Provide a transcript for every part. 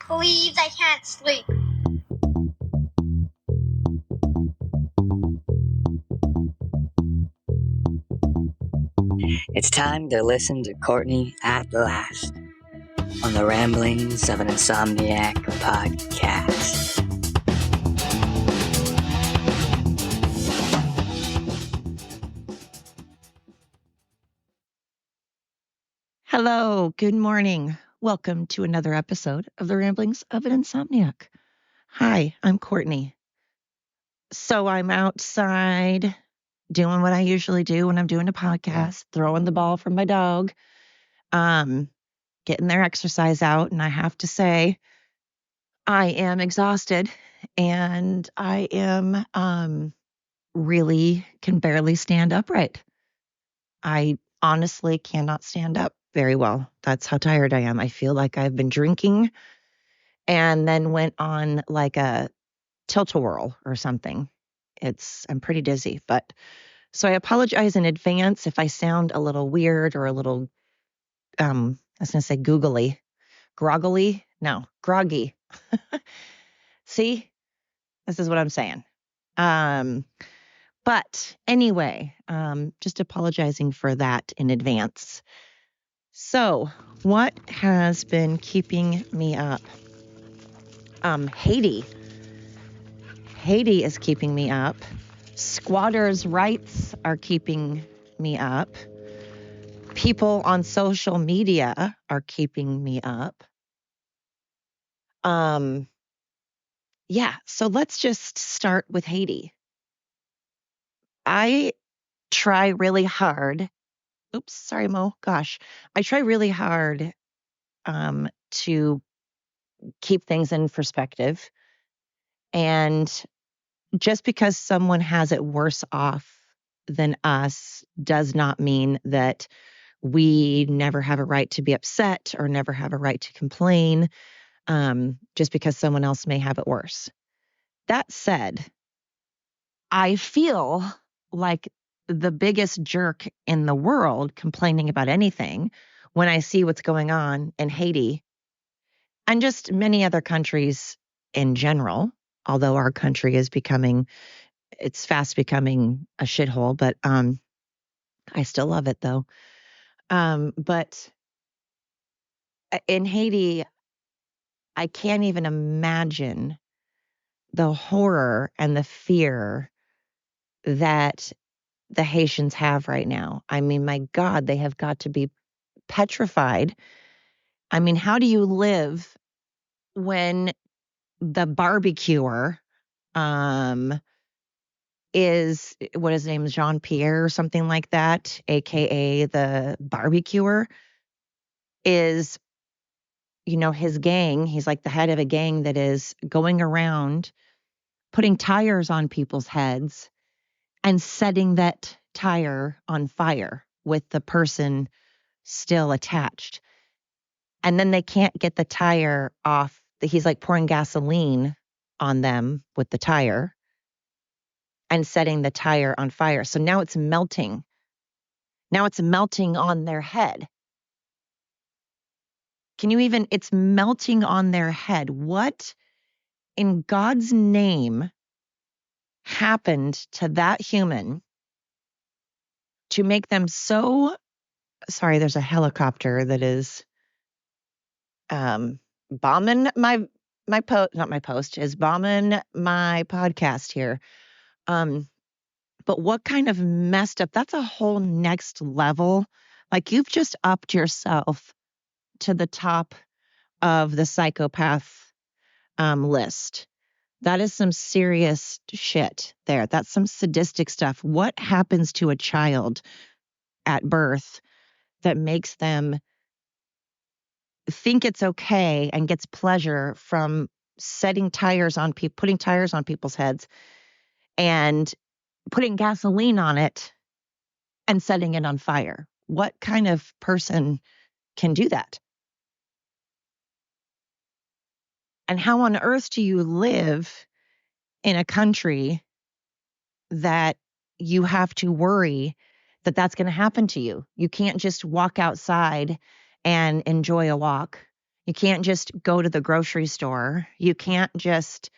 Please, I can't sleep. It's time to listen to Courtney at last on the Ramblings of an Insomniac podcast. Hello, good morning. Welcome to another episode of the Ramblings of an Insomniac. Hi, I'm Courtney. So I'm outside doing what I usually do when I'm doing a podcast, throwing the ball from my dog, getting their exercise out. And I have to say, I am exhausted and I am really can barely stand upright. I honestly cannot stand up very well. That's how tired I am. I feel like I've been drinking and then went on like a tilt-a-whirl or something. I'm pretty dizzy, but so I apologize in advance if I sound a little weird or a little, I was going to say googly, groggly. No, groggy. See, this is what I'm saying. But anyway, just apologizing for that in advance. So what has been keeping me up? Haiti is keeping me up. Squatters' rights are keeping me up. People on social media are keeping me up. So let's just start with Haiti. I try really hard. Oops, sorry, Mo. Gosh, I try really hard to keep things in perspective. And just because someone has it worse off than us does not mean that we never have a right to be upset or never have a right to complain, just because someone else may have it worse. That said, I feel like the biggest jerk in the world complaining about anything when I see what's going on in Haiti and just many other countries in general, although our country is it's fast becoming a shithole, but I still love it though. But in Haiti, I can't even imagine the horror and the fear that the Haitians have right now. I mean, my God, they have got to be petrified. I mean, how do you live when the barbecuer is, what his name is, Jean-Pierre or something like that, aka the barbecuer, is, his gang, he's like the head of a gang that is going around putting tires on people's heads and setting that tire on fire with the person still attached. And then they can't get the tire off. He's like pouring gasoline on them with the tire and setting the tire on fire. So now it's melting. Now it's melting on their head. It's melting on their head. What in God's name happened to that human to make them so sorry? There's a helicopter that is bombing my post, not my post, is bombing my podcast here. But what kind of messed up, that's a whole next level. Like you've just upped yourself to the top of the psychopath list. That is some serious shit there. That's some sadistic stuff. What happens to a child at birth that makes them think it's okay and gets pleasure from putting tires on people's heads and putting gasoline on it and setting it on fire? What kind of person can do that? And how on earth do you live in a country that you have to worry that that's going to happen to you? You can't just walk outside and enjoy a walk. You can't just go to the grocery store. You can't just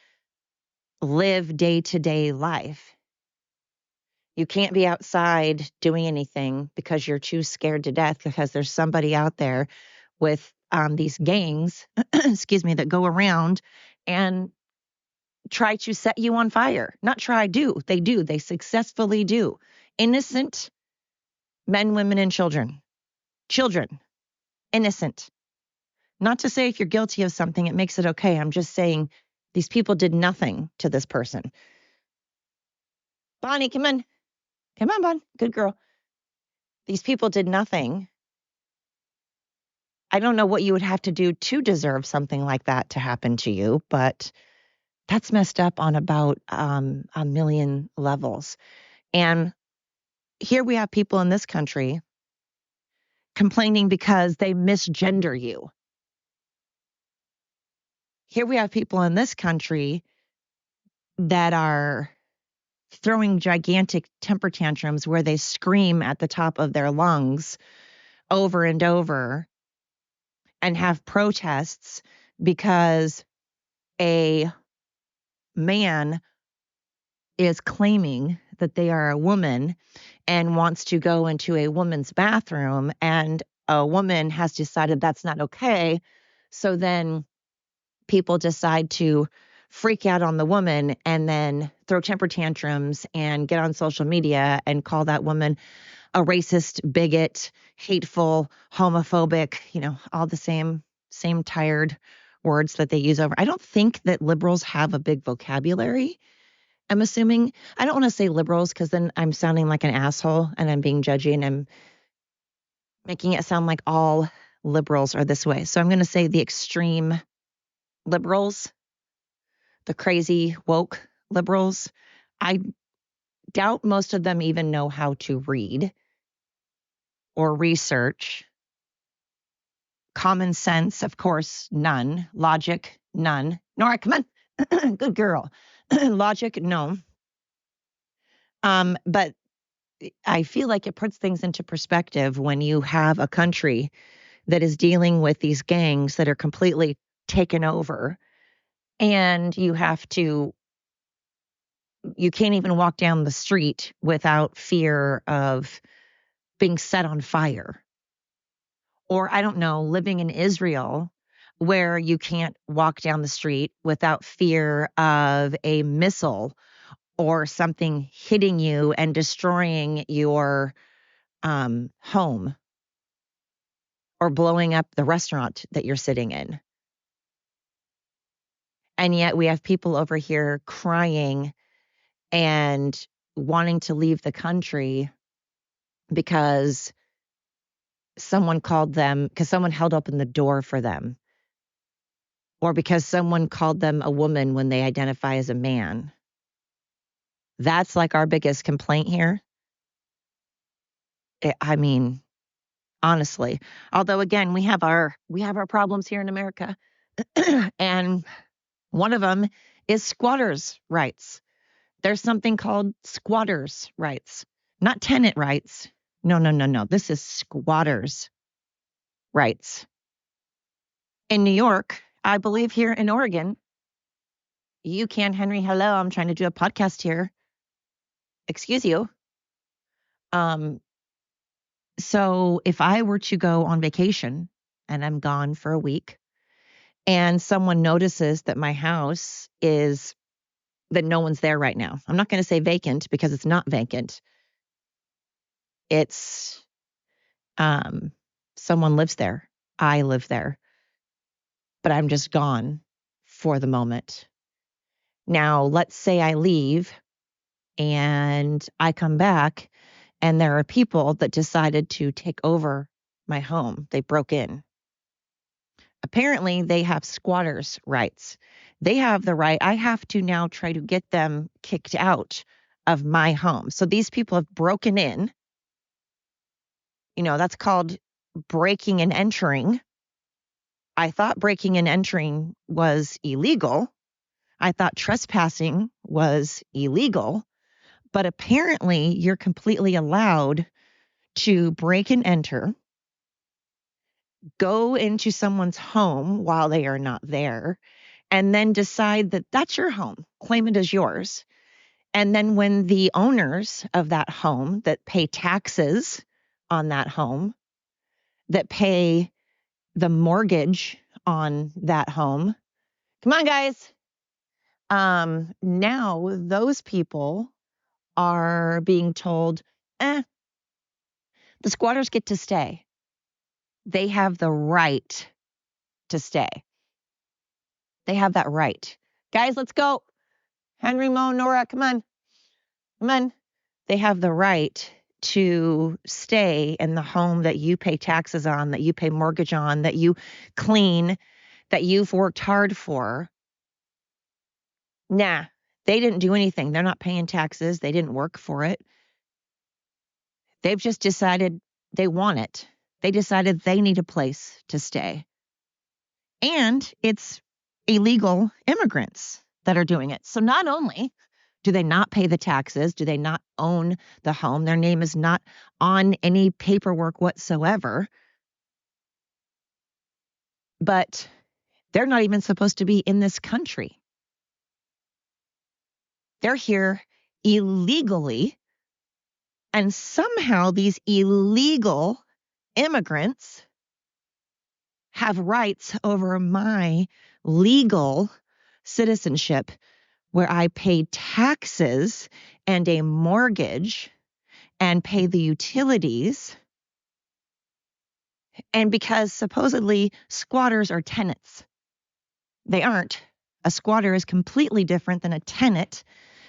live day-to-day life. You can't be outside doing anything because you're too scared to death because there's somebody out there with these gangs, excuse me, that go around and try to set you on fire. Not try, do. They do. They successfully do. Innocent men, women, and children. Children. Innocent. Not to say if you're guilty of something, it makes it okay. I'm just saying these people did nothing to this person. Bonnie, come on. Come on, Bon. Good girl. These people did nothing. I don't know what you would have to do to deserve something like that to happen to you, but that's messed up on about a million levels. And here we have people in this country complaining because they misgender you. Here we have people in this country that are throwing gigantic temper tantrums where they scream at the top of their lungs over and over and have protests because a man is claiming that they are a woman and wants to go into a woman's bathroom, and a woman has decided that's not okay. So then people decide to freak out on the woman and then throw temper tantrums and get on social media and call that woman a racist, bigot, hateful, homophobic, all the same tired words that they use over. I don't think that liberals have a big vocabulary. I'm assuming. I don't want to say liberals because then I'm sounding like an asshole and I'm being judgy and I'm making it sound like all liberals are this way. So I'm going to say the extreme liberals, the crazy woke liberals. I doubt most of them even know how to read or research. Common sense, of course, none. Logic, none. Nora, come on. Good girl. Logic, no. But I feel like it puts things into perspective when you have a country that is dealing with these gangs that are completely taken over, and you can't even walk down the street without fear of being set on fire. Or, I don't know, living in Israel where you can't walk down the street without fear of a missile or something hitting you and destroying your home or blowing up the restaurant that you're sitting in. And yet we have people over here crying and wanting to leave the country because someone held open the door for them, or because someone called them a woman when they identify as a man. That's like our biggest complaint here. I mean, honestly, although again, we have our problems here in America. And one of them is squatters' rights. There's something called squatters' rights, not tenant rights. No. This is squatters' rights. In New York, I believe here in Oregon, you can, Henry, hello, I'm trying to do a podcast here. Excuse you. So if I were to go on vacation and I'm gone for a week and someone notices that my house that no one's there right now. I'm not going to say vacant because it's not vacant. It's someone lives there. I live there. But I'm just gone for the moment. Now, let's say I leave and I come back and there are people that decided to take over my home. They broke in. Apparently, they have squatters' rights. They have the right. I have to now try to get them kicked out of my home. So these people have broken in. That's called breaking and entering. I thought breaking and entering was illegal. I thought trespassing was illegal. But apparently, you're completely allowed to break and enter go into someone's home while they are not there, and then decide that that's your home, claim it as yours. And then when the owners of that home that pay taxes on that home, that pay the mortgage on that home, come on, guys. Now those people are being told, the squatters get to stay. They have the right to stay. They have that right. Guys, let's go. Henry, Mo, Nora, come on. Come on. They have the right to stay in the home that you pay taxes on, that you pay mortgage on, that you clean, that you've worked hard for. Nah, they didn't do anything. They're not paying taxes. They didn't work for it. They've just decided they want it. They decided they need a place to stay. And it's illegal immigrants that are doing it. So not only do they not pay the taxes, do they not own the home, their name is not on any paperwork whatsoever, but they're not even supposed to be in this country. They're here illegally, and somehow these illegal immigrants have rights over my legal citizenship, where I pay taxes and a mortgage and pay the utilities. And because supposedly squatters are tenants, they aren't. A squatter is completely different than a tenant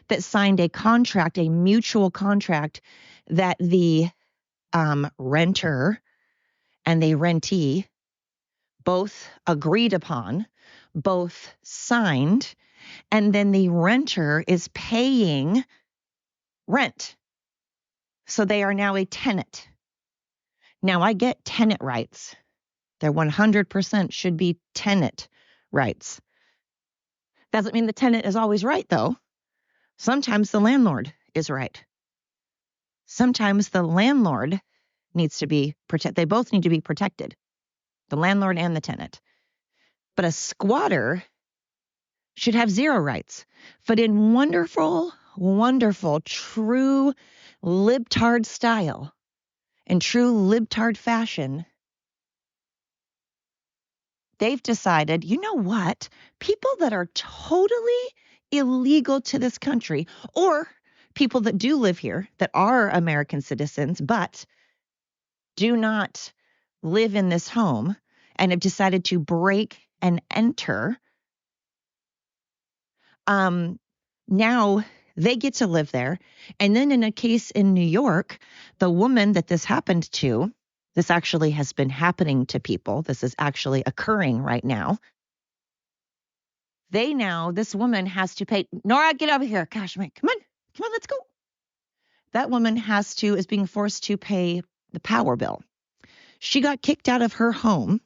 that signed a contract, a mutual contract that the renter and the rentee both agreed upon, both signed, and then the renter is paying rent. So they are now a tenant. Now I get tenant rights. There 100% should be tenant rights. Doesn't mean the tenant is always right, though. Sometimes the landlord is right. Sometimes the landlord needs to be protected. They both need to be protected, the landlord and the tenant. But a squatter should have zero rights. But in wonderful, wonderful, true libtard style and true libtard fashion, they've decided, you know what? People that are totally illegal to this country, or people that do live here that are American citizens, but do not live in this home and have decided to break and enter, now they get to live there. And then in a case in New York, the woman that this happened to, this actually has been happening to people. This is actually occurring right now. This woman has to pay. Nora, get over here. Gosh, man, come on, let's go. That woman is being forced to pay the power bill. She got kicked out of her home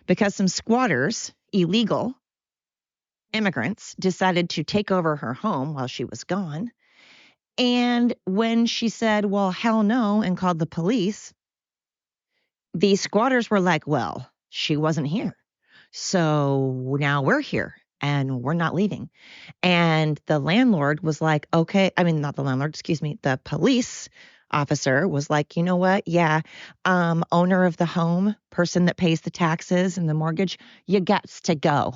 because some squatters, illegal immigrants, decided to take over her home while she was gone. And when she said, well, hell no, and called the police, the squatters were like, well, she wasn't here. So now we're here and we're not leaving. And the landlord was like, okay, I mean, not the landlord, excuse me, the police officer was like, you know what? Yeah, owner of the home, person that pays the taxes and the mortgage, you got to go.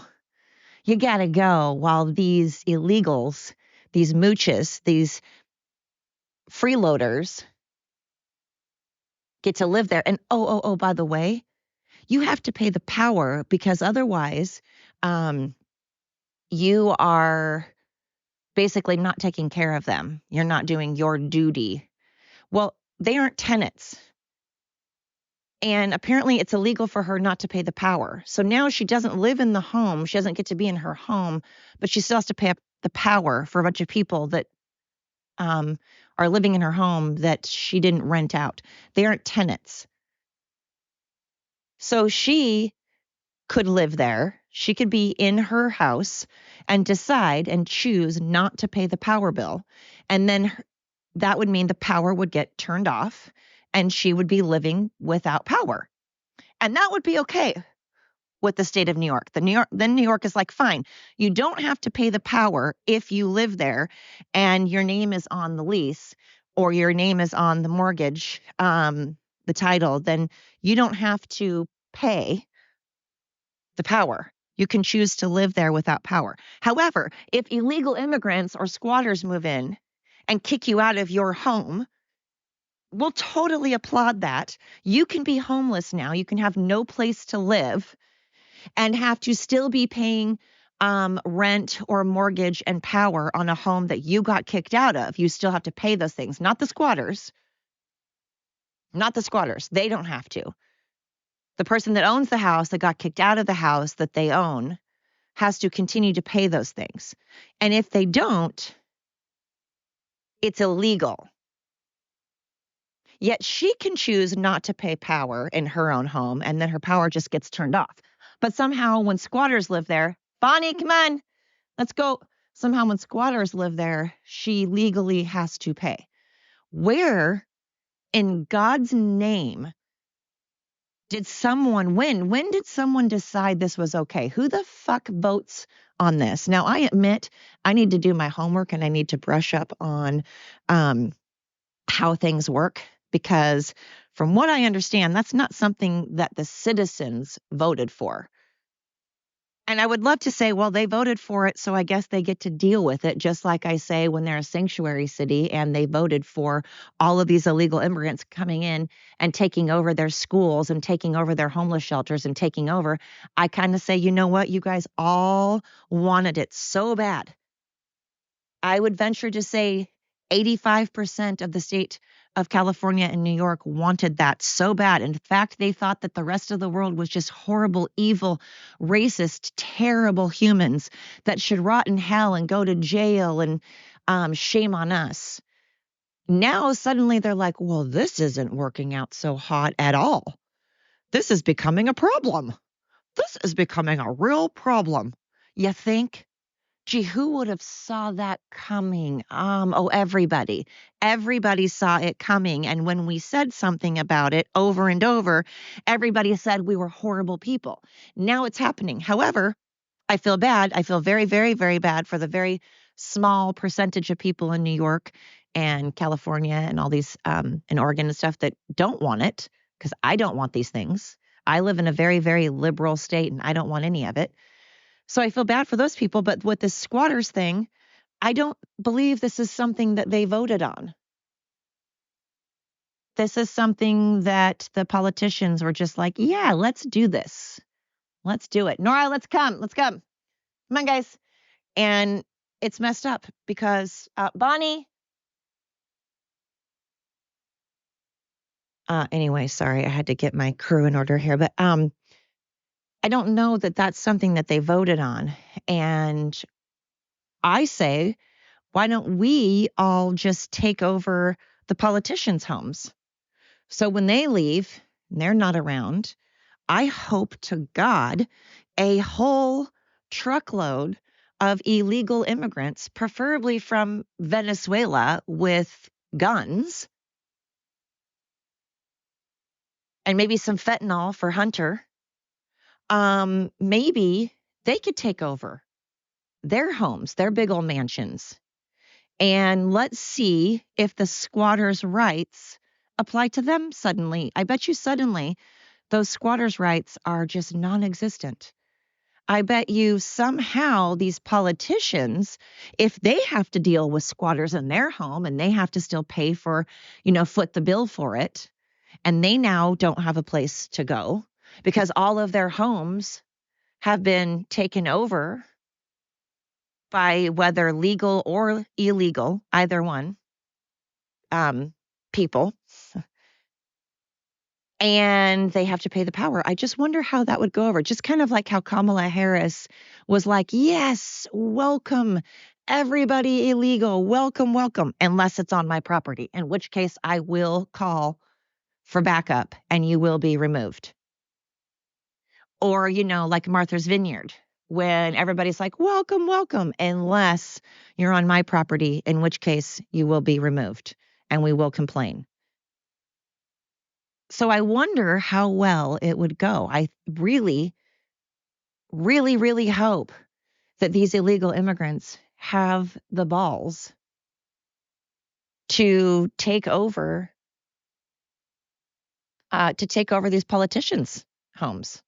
You got to go while these illegals, these mooches, these freeloaders get to live there. And oh, by the way, you have to pay the power because otherwise you are basically not taking care of them. You're not doing your duty. Well, they aren't tenants. And apparently it's illegal for her not to pay the power. So now she doesn't live in the home. She doesn't get to be in her home, but she still has to pay up the power for a bunch of people that are living in her home that she didn't rent out. They aren't tenants. So she could live there. She could be in her house and decide and choose not to pay the power bill. And then that would mean the power would get turned off and she would be living without power. And that would be okay with the state of New York. Then New York is like, fine, you don't have to pay the power if you live there and your name is on the lease or your name is on the mortgage, the title, then you don't have to pay the power. You can choose to live there without power. However, if illegal immigrants or squatters move in and kick you out of your home, we'll totally applaud that. You can be homeless now. You can have no place to live and have to still be paying rent or mortgage and power on a home that you got kicked out of. You still have to pay those things, not the squatters. Not the squatters. They don't have to. The person that owns the house that got kicked out of the house that they own has to continue to pay those things. And if they don't, it's illegal. Yet she can choose not to pay power in her own home, and then her power just gets turned off. But somehow when squatters live there, Bonnie, come on, let's go. Somehow when squatters live there, she legally has to pay. Where in God's name did someone win? When did someone decide this was okay? Who the fuck votes on this? Now, I admit I need to do my homework and I need to brush up on how things work, because from what I understand, that's not something that the citizens voted for. And I would love to say, well, they voted for it, so I guess they get to deal with it, just like I say when they're a sanctuary city and they voted for all of these illegal immigrants coming in and taking over their schools and taking over their homeless shelters and taking over. I kind of say, you know what? You guys all wanted it so bad. I would venture to say 85% of the state of California and New York wanted that so bad. In fact, they thought that the rest of the world was just horrible, evil, racist, terrible humans that should rot in hell and go to jail, and shame on us. Now, suddenly they're like, well, this isn't working out so hot at all. This is becoming a problem. This is becoming a real problem. You think? Gee, who would have saw that coming? Everybody. Everybody saw it coming. And when we said something about it over and over, everybody said we were horrible people. Now it's happening. However, I feel bad. I feel very, very, very bad for the very small percentage of people in New York and California and all these, and Oregon and stuff that don't want it, because I don't want these things. I live in a very, very liberal state and I don't want any of it. So I feel bad for those people. But with this squatters thing, I don't believe this is something that they voted on. This is something that the politicians were just like, yeah, let's do this. Let's do it. Nora, let's come. Let's come. Come on, guys. And it's messed up because Bonnie. Anyway, sorry, I had to get my crew in order here. But I don't know that that's something that they voted on. And I say, why don't we all just take over the politicians' homes? So when they leave, and they're not around, I hope to God a whole truckload of illegal immigrants, preferably from Venezuela with guns and maybe some fentanyl for Hunter. Maybe they could take over their homes, their big old mansions. And let's see if the squatters' rights apply to them suddenly. I bet you suddenly those squatters' rights are just non-existent. I bet you somehow these politicians, if they have to deal with squatters in their home and they have to still pay for, foot the bill for it, and they now don't have a place to go because all of their homes have been taken over by, whether legal or illegal, either one, people, and they have to pay the power. I just wonder how that would go over. Just kind of like how Kamala Harris was like, yes, welcome everybody illegal, welcome, welcome, unless it's on my property, in which case I will call for backup and you will be removed. Or, like Martha's Vineyard, when everybody's like, welcome, welcome, unless you're on my property, in which case you will be removed and we will complain. So I wonder how well it would go. I really, really, really hope that these illegal immigrants have the balls to take over these politicians' homes.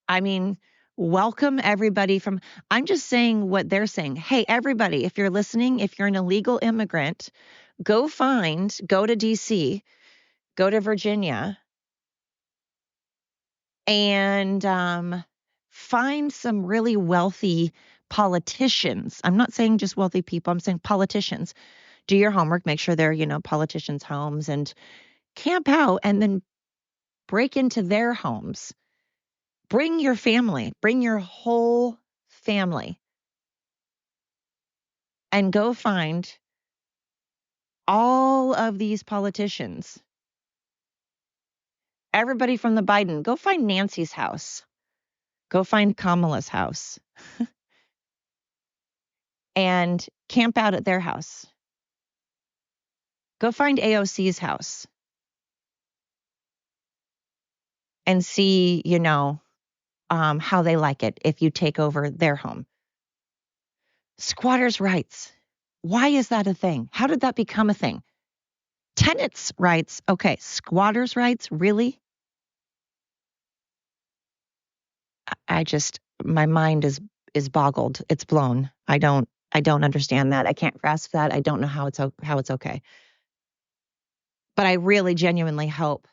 I mean, welcome everybody from, I'm just saying what they're saying. Hey, everybody, if you're listening, if you're an illegal immigrant, go to DC, go to Virginia, and find some really wealthy politicians. I'm not saying just wealthy people, I'm saying politicians. Do your homework, make sure they're, politicians' homes, and camp out and then break into their homes. Bring your family, bring your whole family, and go find all of these politicians. Everybody from the Biden, go find Nancy's house. Go find Kamala's house and camp out at their house. Go find AOC's house and see, how they like it if you take over their home. Squatters' rights. Why is that a thing? How did that become a thing? Tenants' rights. Okay, squatters' rights. Really? My mind is boggled. It's blown. I don't understand that. I can't grasp that. I don't know how it's okay. But I really genuinely hope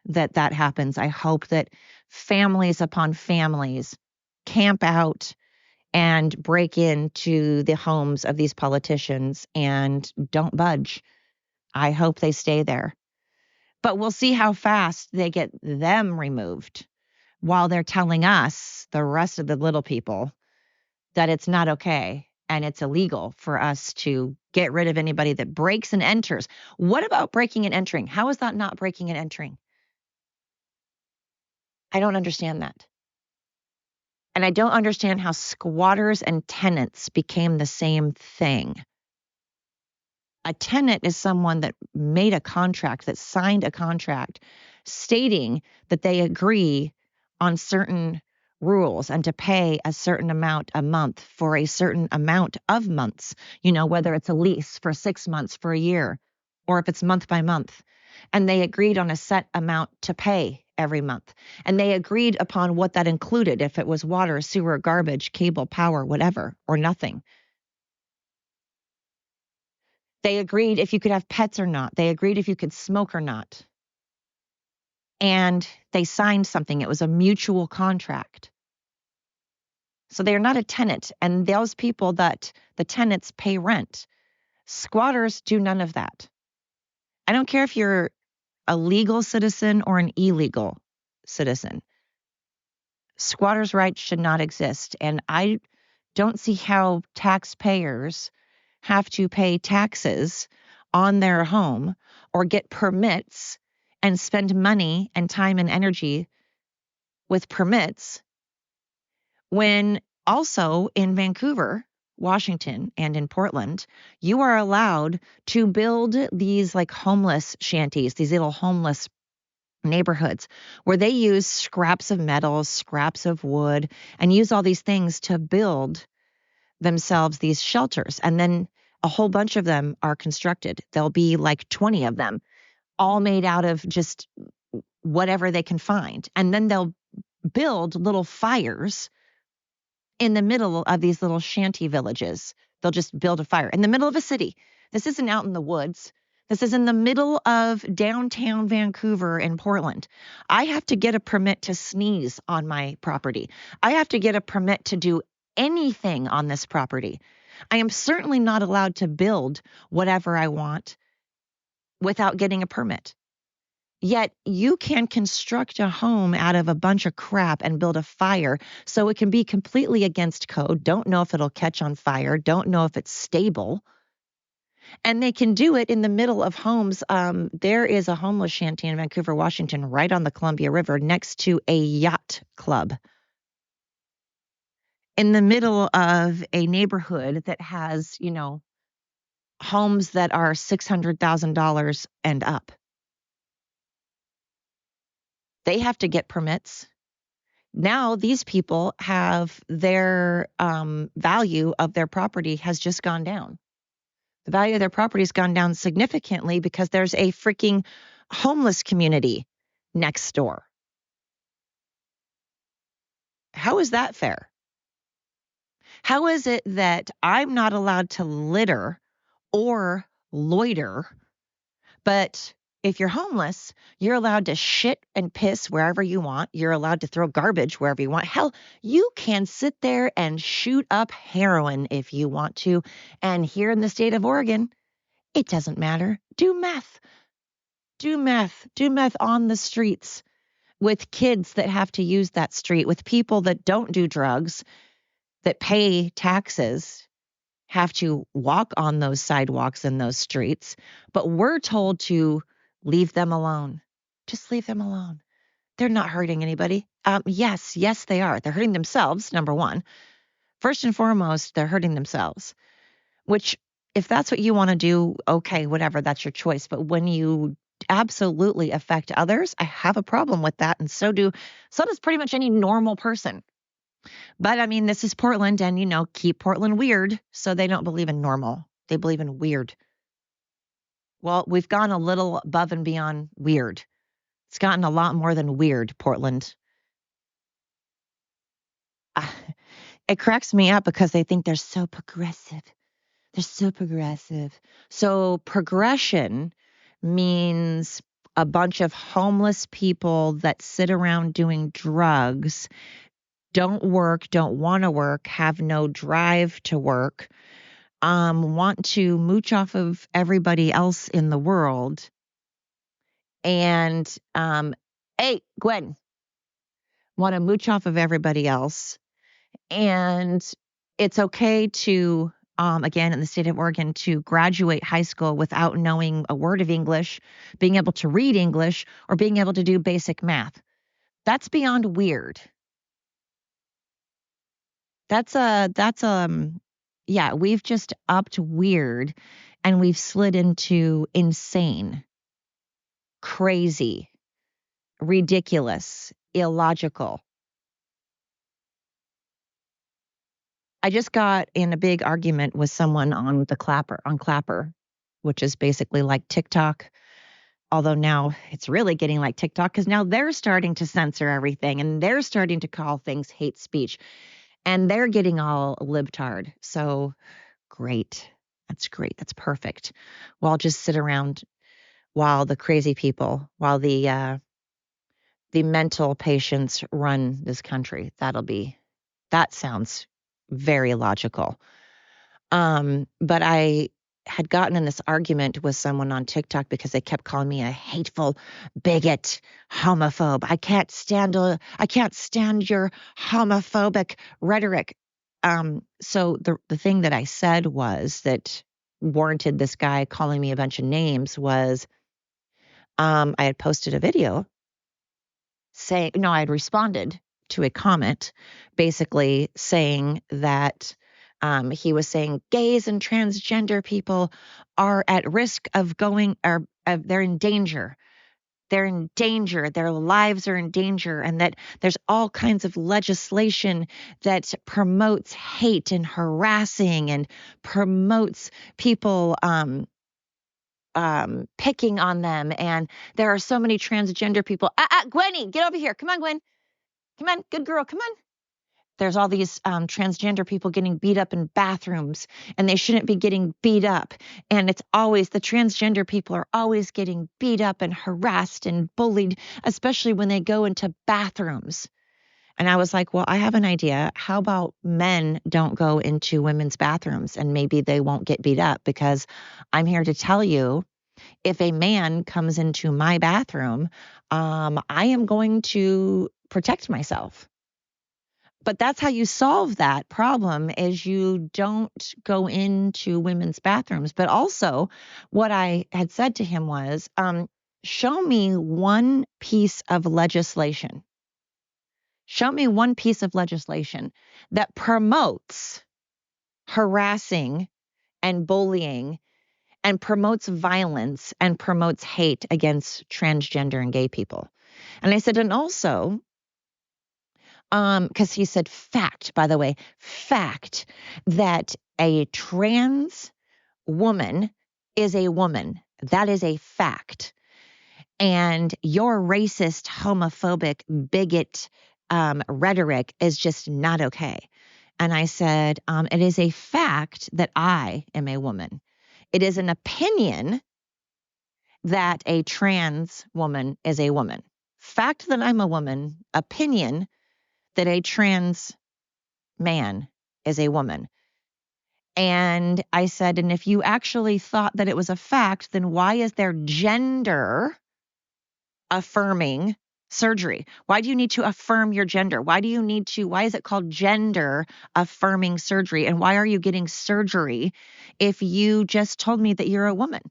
that happens. I hope that families upon families camp out and break into the homes of these politicians and don't budge. I hope they stay there. But we'll see how fast they get them removed while they're telling us, the rest of the little people, that it's not okay and it's illegal for us to get rid of anybody that breaks and enters. What about breaking and entering? How is that not breaking and entering? I don't understand that. And I don't understand how squatters and tenants became the same thing. A tenant is someone that made a contract, that signed a contract stating that they agree on certain rules and to pay a certain amount a month for a certain amount of months, whether it's a lease for 6 months, for a year, or if it's month by month. And they agreed on a set amount to pay every month. And they agreed upon what that included, if it was water, sewer, garbage, cable, power, whatever, or nothing. They agreed if you could have pets or not. They agreed if you could smoke or not. And they signed something. It was a mutual contract. So they are not a tenant. And those people that the tenants pay rent. Squatters do none of that. I don't care if you're a legal citizen or an illegal citizen. Squatters' rights should not exist. And I don't see how taxpayers have to pay taxes on their home or get permits and spend money and time and energy with permits when also in Vancouver, Washington, and in Portland, you are allowed to build these like homeless shanties, these little homeless neighborhoods where they use scraps of metal, scraps of wood, and use all these things to build themselves these shelters. And then a whole bunch of them are constructed. There'll be like 20 of them, all made out of just whatever they can find. And then they'll build little fires in the middle of these little shanty villages. They'll just build a fire in the middle of a city. This isn't out in the woods. This is in the middle of downtown Vancouver and Portland. I have to get a permit to sneeze on my property. I have to get a permit to do anything on this property. I am certainly not allowed to build whatever I want without getting a permit. Yet you can construct a home out of a bunch of crap and build a fire so it can be completely against code. Don't know if it'll catch on fire. Don't know if it's stable. And they can do it in the middle of homes. There is a homeless shanty in Vancouver, Washington, right on the Columbia River next to a yacht club, in the middle of a neighborhood that has, homes that are $600,000 and up. They have to get permits. Now these people have their value of their property has just gone down. The value of their property has gone down significantly because there's a freaking homeless community next door. How is that fair? How is it that I'm not allowed to litter or loiter, but if you're homeless, you're allowed to shit and piss wherever you want. You're allowed to throw garbage wherever you want. Hell, you can sit there and shoot up heroin if you want to. And here in the state of Oregon, it doesn't matter. Do meth. Do meth. Do meth on the streets with kids that have to use that street, with people that don't do drugs, that pay taxes, have to walk on those sidewalks and those streets, but we're told to leave them alone. Just leave them alone. They're not hurting anybody. Yes, they are. They're hurting themselves, number one. First and foremost, they're hurting themselves, which if that's what you want to do, okay, whatever, that's your choice. But when you absolutely affect others, I have a problem with that. And so does pretty much any normal person. But I mean, this is Portland and, keep Portland weird. So they don't believe in normal. They believe in weird. Well, we've gone a little above and beyond weird. It's gotten a lot more than weird, Portland. It cracks me up because they think they're so progressive. They're so progressive. So progression means a bunch of homeless people that sit around doing drugs, don't work, don't want to work, have no drive to work, want to mooch off of everybody else in the world. And, hey, Gwen, want to mooch off of everybody else. And it's okay to, again, in the state of Oregon, to graduate high school without knowing a word of English, being able to read English, or being able to do basic math. That's beyond weird. Yeah, we've just upped weird and we've slid into insane, crazy, ridiculous, illogical. I just got in a big argument with someone on Clapper, which is basically like TikTok. Although now it's really getting like TikTok because now they're starting to censor everything and they're starting to call things hate speech and they're getting all libtard. So great. That's great. That's perfect. Well, I'll just sit around while the crazy people, while the mental patients run this country. That sounds very logical. But I had gotten in this argument with someone on TikTok because they kept calling me a hateful bigot, homophobe. I can't stand your homophobic rhetoric. So the thing that I said was that warranted this guy calling me a bunch of names was I had posted a video saying, no, I had responded to a comment basically saying that he was saying gays and transgender people are at risk of they're in danger. They're in danger. Their lives are in danger, and that there's all kinds of legislation that promotes hate and harassing and promotes people picking on them. And there are so many transgender people. Gwenny, get over here. Come on, Gwen. Come on, good girl. Come on. There's all these transgender people getting beat up in bathrooms, and they shouldn't be getting beat up. And it's always the transgender people are always getting beat up and harassed and bullied, especially when they go into bathrooms. And I was like, well, I have an idea. How about men don't go into women's bathrooms and maybe they won't get beat up? Because I'm here to tell you, if a man comes into my bathroom, I am going to protect myself. But that's how you solve that problem is you don't go into women's bathrooms. But also what I had said to him was, show me one piece of legislation. Show me one piece of legislation that promotes harassing and bullying and promotes violence and promotes hate against transgender and gay people. And I said, and also, because he said fact, by the way, fact that a trans woman is a woman. That is a fact. And your racist, homophobic, bigot rhetoric is just not okay. And I said, it is a fact that I am a woman. It is an opinion that a trans woman is a woman. Fact that I'm a woman, opinion that a trans man is a woman. And I said, and if you actually thought that it was a fact, then why is there gender affirming surgery? Why do you need to affirm your gender? Why is it called gender affirming surgery? And why are you getting surgery if you just told me that you're a woman?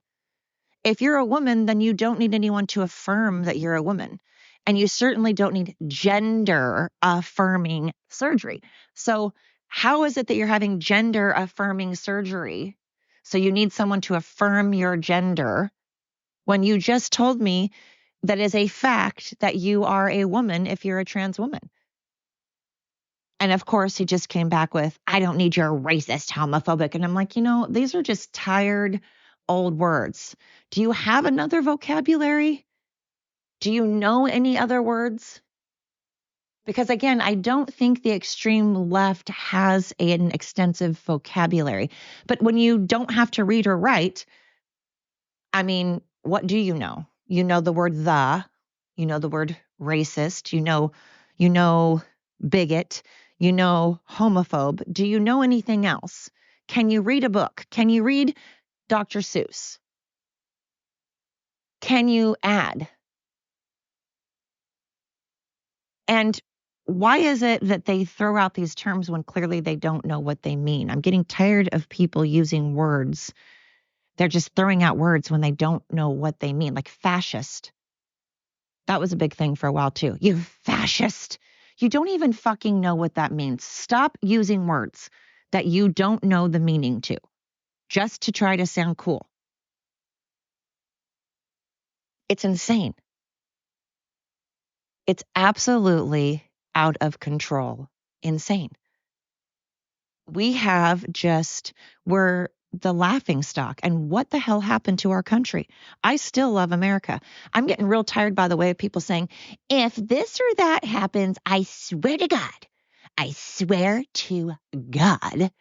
If you're a woman, then you don't need anyone to affirm that you're a woman. And you certainly don't need gender affirming surgery. So how is it that you're having gender affirming surgery? So you need someone to affirm your gender when you just told me that is a fact that you are a woman if you're a trans woman. And of course, he just came back with, I don't need your racist, homophobic. And I'm like, these are just tired old words. Do you have another vocabulary? Do you know any other words? Because again, I don't think the extreme left has an extensive vocabulary. But when you don't have to read or write, I mean, what do you know? You know the word you know the word racist, you know bigot, you know homophobe. Do you know anything else? Can you read a book? Can you read Dr. Seuss? Can you add? And why is it that they throw out these terms when clearly they don't know what they mean? I'm getting tired of people using words. They're just throwing out words when they don't know what they mean, like fascist. That was a big thing for a while too. You fascist. You don't even fucking know what that means. Stop using words that you don't know the meaning to, just to try to sound cool. It's insane. It's absolutely out of control. Insane. We're the laughing stock. And what the hell happened to our country? I still love America. I'm getting real tired, by the way, of people saying, if this or that happens, I swear to God, I swear to God,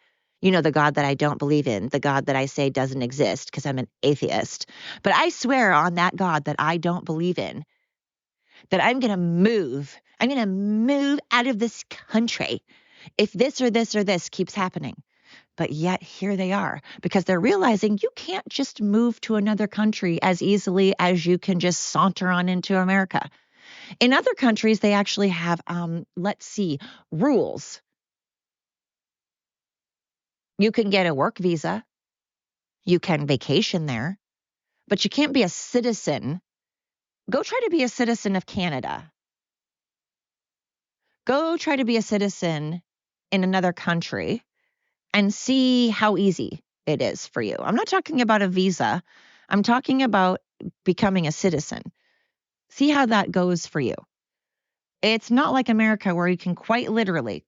the God that I don't believe in, the God that I say doesn't exist because I'm an atheist. But I swear on that God that I don't believe in, that I'm going to move. I'm going to move out of this country if this or this or this keeps happening. But yet here they are, because they're realizing you can't just move to another country as easily as you can just saunter on into America. In other countries, they actually have, rules. You can get a work visa. You can vacation there, but you can't be a citizen. Go try to be a citizen of Canada. Go try to be a citizen in another country and see how easy it is for you. I'm not talking about a visa. I'm talking about becoming a citizen. See how that goes for you. It's not like America where you can quite literally,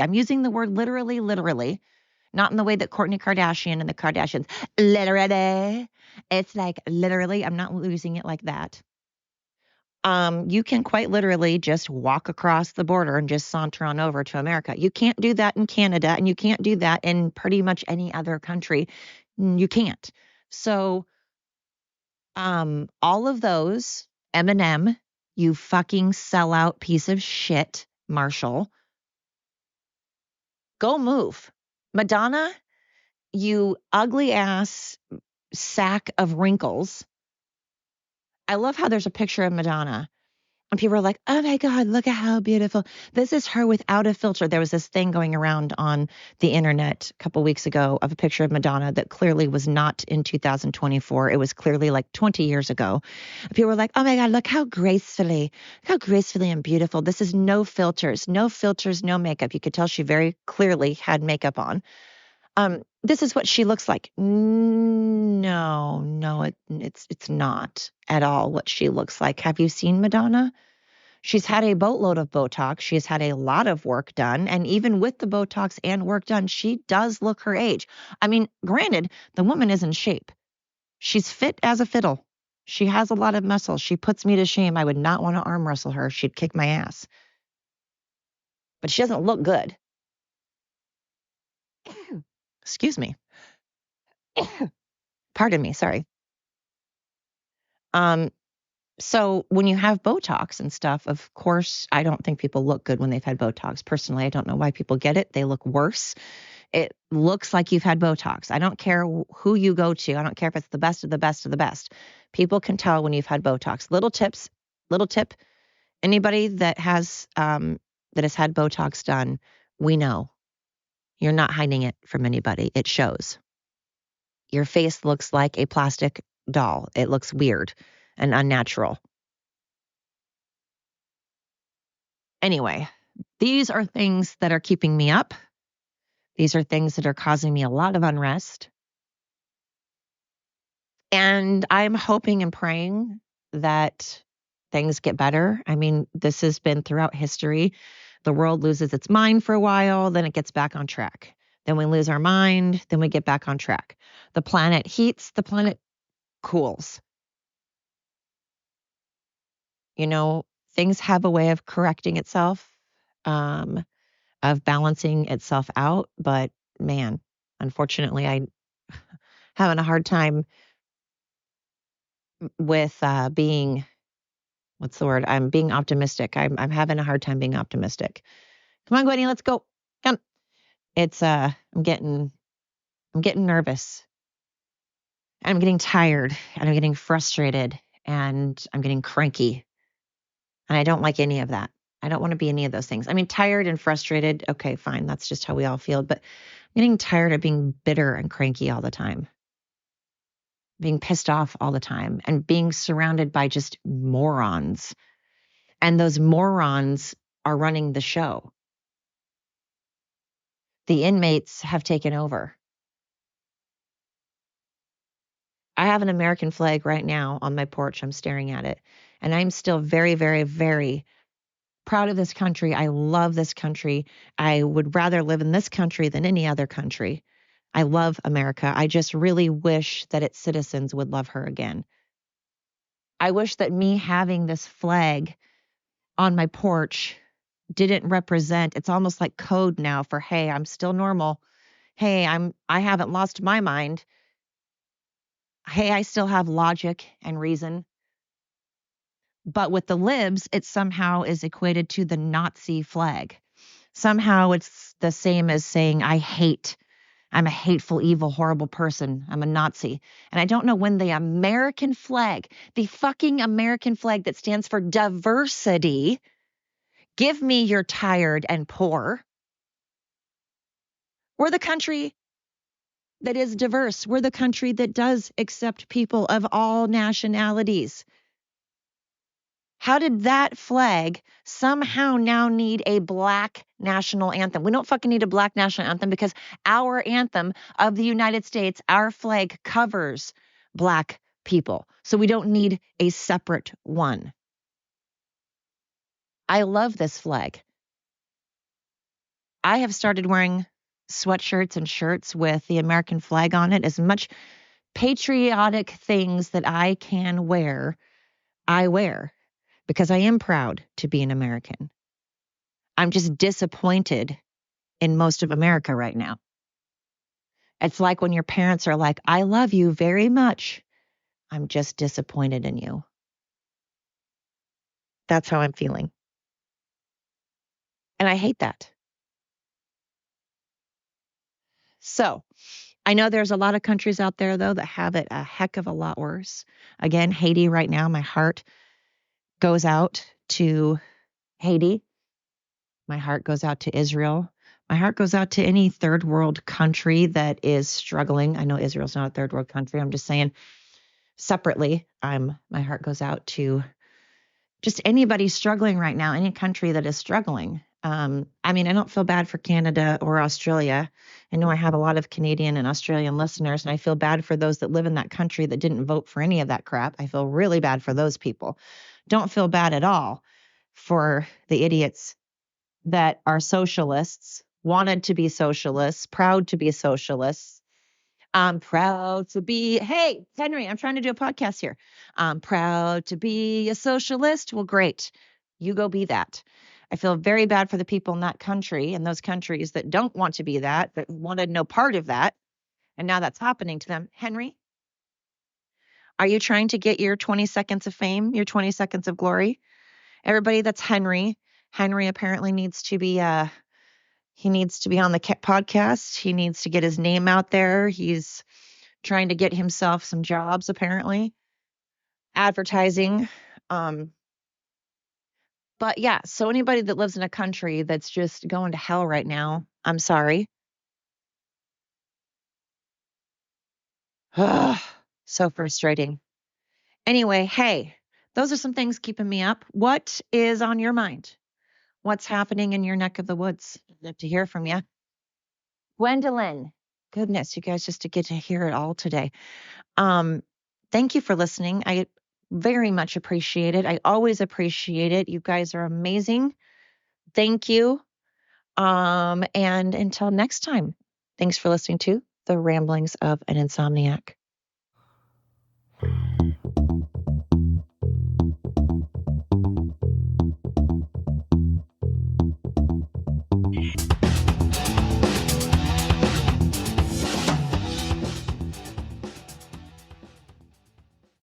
I'm using the word literally, not in the way that Kourtney Kardashian and the Kardashians, literally. It's like literally, I'm not using it like that. You can quite literally just walk across the border and just saunter on over to America. You can't do that in Canada, and you can't do that in pretty much any other country. You can't. So, all of those, Eminem, you fucking sellout piece of shit, Marshall, go move. Madonna, you ugly ass sack of wrinkles. I love how there's a picture of Madonna. And people are like, oh my God, look at how beautiful. This is her without a filter. There was this thing going around on the internet a couple weeks ago of a picture of Madonna that clearly was not in 2024. It was clearly like 20 years ago. And people were like, oh my God, look how gracefully and beautiful. This is no filters, no makeup. You could tell she very clearly had makeup on. This is what she looks like. No, it's not at all what she looks like. Have you seen Madonna? She's had a boatload of Botox. She has had a lot of work done. And even with the Botox and work done, she does look her age. I mean, granted, the woman is in shape. She's fit as a fiddle. She has a lot of muscle. She puts me to shame. I would not want to arm wrestle her. She'd kick my ass. But she doesn't look good. Excuse me. Pardon me. Sorry. So when you have Botox and stuff, of course, I don't think people look good when they've had Botox. Personally, I don't know why people get it. They look worse. It looks like you've had Botox. I don't care who you go to. I don't care if it's the best of the best of the best. People can tell when you've had Botox. Little tip. Anybody that has had Botox done, we know you're not hiding it from anybody. It shows. Your face looks like a plastic doll. It looks weird and unnatural. Anyway, these are things that are keeping me up. These are things that are causing me a lot of unrest. And I'm hoping and praying that things get better. I mean, this has been throughout history. The world loses its mind for a while, then it gets back on track. Then we lose our mind, then we get back on track. The planet heats, the planet cools. You know, things have a way of correcting itself, of balancing itself out. But man, unfortunately, I'm having a hard time with being, what's the word? I'm being optimistic. I'm having a hard time being optimistic. Come on, Gwenny, let's go. Come. It's I'm getting nervous. I'm getting tired and I'm getting frustrated and I'm getting cranky. And I don't like any of that. I don't want to be any of those things. I mean, tired and frustrated. Okay, fine. That's just how we all feel. But I'm getting tired of being bitter and cranky all the time, being pissed off all the time, and being surrounded by just morons. And those morons are running the show. The inmates have taken over. I have an American flag right now on my porch. I'm staring at it. And I'm still very, very, very proud of this country. I love this country. I would rather live in this country than any other country. I love America. I just really wish that its citizens would love her again. I wish that me having this flag on my porch didn't represent, it's almost like code now for, hey, I'm still normal. Hey, I haven't lost my mind. Hey, I still have logic and reason. But with the libs, it somehow is equated to the Nazi flag. Somehow it's the same as saying, I'm a hateful, evil, horrible person. I'm a Nazi. And I don't know when the American flag, the fucking American flag that stands for diversity, give me your tired and poor. We're the country that is diverse. We're the country that does accept people of all nationalities. How did that flag somehow now need a black national anthem? We don't fucking need a black national anthem because our anthem of the United States, our flag covers black people. So we don't need a separate one. I love this flag. I have started wearing sweatshirts and shirts with the American flag on it. As much patriotic things that I can wear, I wear. Because I am proud to be an American. I'm just disappointed in most of America right now. It's like when your parents are like, I love you very much. I'm just disappointed in you. That's how I'm feeling. And I hate that. So I know there's a lot of countries out there, though, that have it a heck of a lot worse. Again, Haiti right now, my heart goes out to Haiti. My heart goes out to Israel. My heart goes out to any third world country that is struggling. I know Israel's not a third world country. I'm just saying separately, my heart goes out to just anybody struggling right now, any country that is struggling. I mean, I don't feel bad for Canada or Australia. I know I have a lot of Canadian and Australian listeners, and I feel bad for those that live in that country that didn't vote for any of that crap. I feel really bad for those people. Don't feel bad at all for the idiots that are socialists, wanted to be socialists, proud to be socialists. I'm proud to be, hey, Henry, I'm trying to do a podcast here. I'm proud to be a socialist. Well, great. You go be that. I feel very bad for the people in that country and those countries that don't want to be that, that wanted no part of that. And now that's happening to them. Henry, are you trying to get your 20 seconds of fame, your 20 seconds of glory? Everybody, that's Henry. Henry apparently needs to be he needs to be on the podcast. He needs to get his name out there. He's trying to get himself some jobs, apparently, advertising. Um, but yeah, so anybody that lives in a country that's just going to hell right now, I'm sorry. Ugh, so frustrating. Anyway, hey, those are some things keeping me up. What is on your mind? What's happening in your neck of the woods? I'd love to hear from you. Gwendolyn, goodness, you guys just to get to hear it all today. Um, Thank you for listening. I very much appreciate it. I always appreciate it. You guys are amazing. Thank you. And until next time, thanks for listening to The Ramblings of an Insomniac.